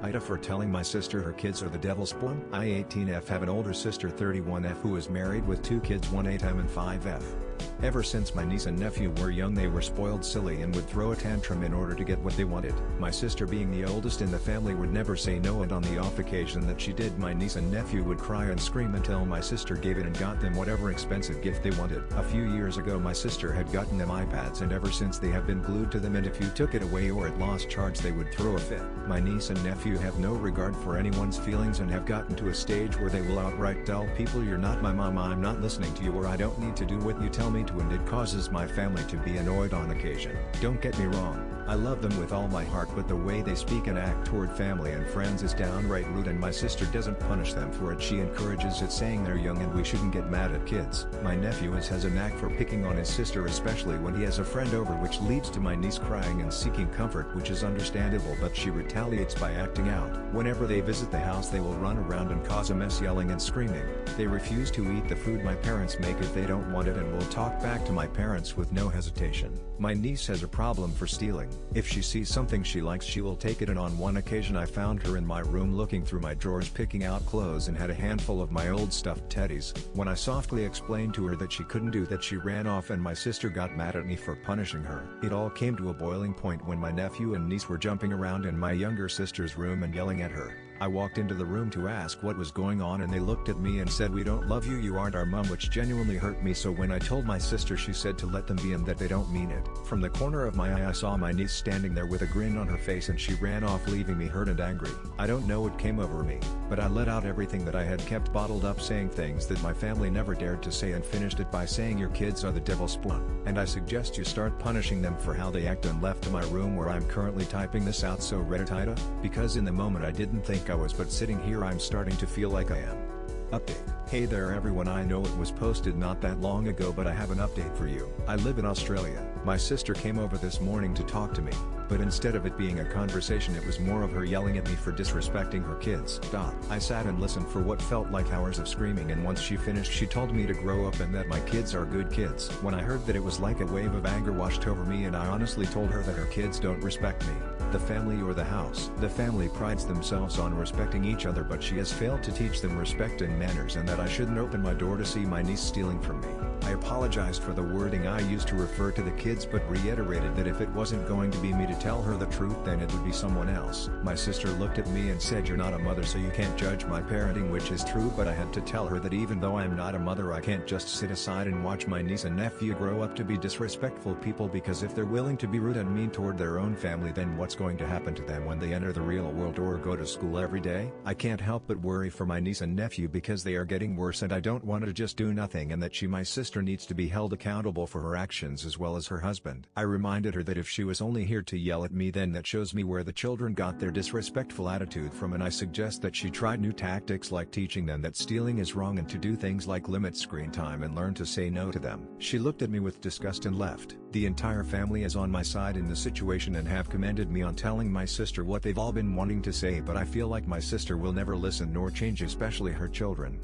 AITA for telling my sister her kids are the devil's spawn. I 18F have an older sister 31F who is married with 2 kids 1/8M and 5F. Ever since my niece and nephew were young they were spoiled silly and would throw a tantrum in order to get what they wanted. My sister being the oldest in the family would never say no, and on the off occasion that she did my niece and nephew would cry and scream until my sister gave in and got them whatever expensive gift they wanted. A few years ago my sister had gotten them iPads, and ever since they have been glued to them, and if you took it away or it lost charge they would throw a fit. My niece and nephew have no regard for anyone's feelings and have gotten to a stage where they will outright tell people you're not my mom, I'm not listening to you, or I don't need to do what you tell me to, and it causes my family to be annoyed on occasion. Don't get me wrong, I love them with all my heart, but the way they speak and act toward family and friends is downright rude, and my sister doesn't punish them for it, she encourages it, saying they're young and we shouldn't get mad at kids. My nephew has a knack for picking on his sister, especially when he has a friend over, which leads to my niece crying and seeking comfort, which is understandable, but she retaliates by acting out. Whenever they visit the house they will run around and cause a mess, yelling and screaming. They refuse to eat the food my parents make if they don't want it, and will talk back to my parents with no hesitation. My niece has a problem for stealing. If she sees something she likes she will take it, and on one occasion I found her in my room looking through my drawers picking out clothes and had a handful of my old stuffed teddies. When I softly explained to her that she couldn't do that she ran off, and my sister got mad at me for punishing her. It all came to a boiling point when my nephew and niece were jumping around in my younger sister's room and yelling at her. I walked into the room to ask what was going on, and they looked at me and said, "We don't love you, you aren't our mom," which genuinely hurt me. So when I told my sister she said to let them be and that they don't mean it. From the corner of my eye I saw my niece standing there with a grin on her face, and she ran off leaving me hurt and angry. I don't know what came over me, but I let out everything that I had kept bottled up, saying things that my family never dared to say, and finished it by saying your kids are the devil's spawn, and I suggest you start punishing them for how they act, and left to my room where I'm currently typing this out. So Reddit AITA, because in the moment I didn't think I was, but sitting here I'm starting to feel like I am. Update. Hey there everyone, I know it was posted not that long ago, but I have an update for you. I live in Australia. My sister came over this morning to talk to me, but instead of it being a conversation it was more of her yelling at me for disrespecting her kids. I sat and listened for what felt like hours of screaming, and once she finished she told me to grow up and that my kids are good kids. When I heard that, it was like a wave of anger washed over me, and I honestly told her that her kids don't respect me, the family, or the house. The family prides themselves on respecting each other, but she has failed to teach them respect and manners, and that I shouldn't open my door to see my niece stealing from me. I apologized for the wording I used to refer to the kids, but reiterated that if it wasn't going to be me to tell her the truth then it would be someone else. My sister looked at me and said, "You're not a mother so you can't judge my parenting," which is true, but I had to tell her that even though I'm not a mother I can't just sit aside and watch my niece and nephew grow up to be disrespectful people, because if they're willing to be rude and mean toward their own family, then what's going to happen to them when they enter the real world or go to school every day? I can't help but worry for my niece and nephew because they are getting worse, and I don't want to just do nothing, and that my sister needs to be held accountable for her actions as well as her husband. I reminded her that if she was only here to yell at me then that shows me where the children got their disrespectful attitude from, and I suggest that she try new tactics like teaching them that stealing is wrong and to do things like limit screen time and learn to say no to them. She looked at me with disgust and left. The entire family is on my side in the situation and have commended me on telling my sister what they've all been wanting to say, but I feel like my sister will never listen nor change, especially her children.